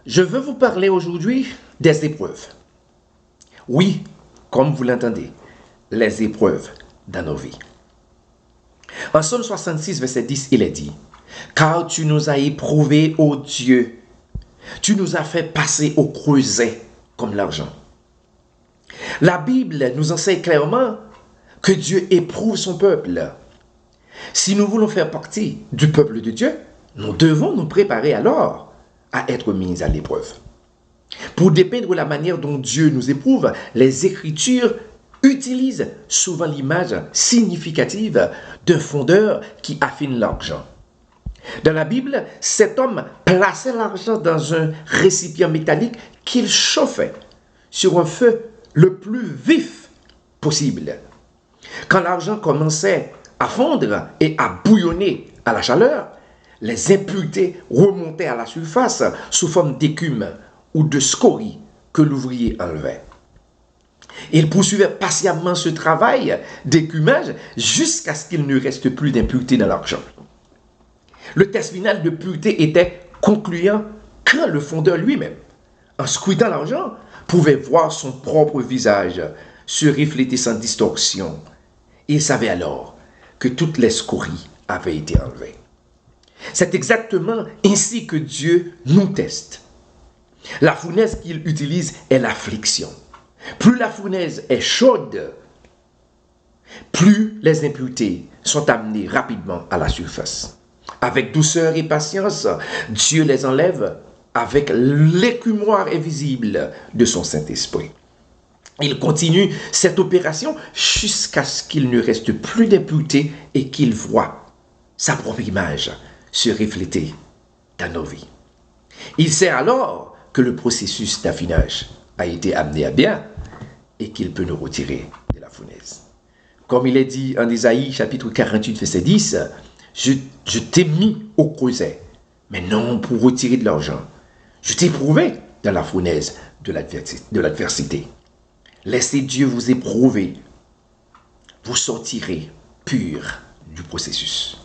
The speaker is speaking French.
Je veux vous parler aujourd'hui des épreuves. Oui, comme vous l'entendez, les épreuves dans nos vies. En Somme 66, verset 10, il est dit, « Car tu nous as éprouvés, ô Dieu, tu nous as fait passer au creuset comme l'argent. » La Bible nous enseigne clairement que Dieu éprouve son peuple. Si nous voulons faire partie du peuple de Dieu, nous devons nous préparer alors à être mis à l'épreuve. Pour dépeindre la manière dont Dieu nous éprouve, les Écritures utilisent souvent l'image significative d'un fondeur qui affine l'argent. Dans la Bible, cet homme plaçait l'argent dans un récipient métallique qu'il chauffait sur un feu le plus vif possible. Quand l'argent commençait à fondre et à bouillonner à la chaleur, les impuretés remontaient à la surface sous forme d'écume ou de scorie que l'ouvrier enlevait. Il poursuivait patiemment ce travail d'écumage jusqu'à ce qu'il ne reste plus d'impureté dans l'argent. Le test final de pureté était concluant quand le fondeur lui-même, en scrutant l'argent, pouvait voir son propre visage se refléter sans distorsion. Il savait alors que toutes les scories avaient été enlevées. C'est exactement ainsi que Dieu nous teste. La fournaise qu'il utilise est l'affliction. Plus la fournaise est chaude, plus les impuretés sont amenées rapidement à la surface. Avec douceur et patience, Dieu les enlève avec l'écumoire invisible de son Saint-Esprit. Il continue cette opération jusqu'à ce qu'il ne reste plus d'impureté et qu'il voit sa propre image se refléter dans nos vies. Il sait alors que le processus d'affinage a été amené à bien et qu'il peut nous retirer de la fournaise. Comme il est dit en Isaïe chapitre 48, verset 10, « Je t'ai mis au creuset, mais non pour retirer de l'argent. Je t'ai éprouvé dans la fournaise de l'adversité. Laissez Dieu vous éprouver. Vous sortirez pur du processus. »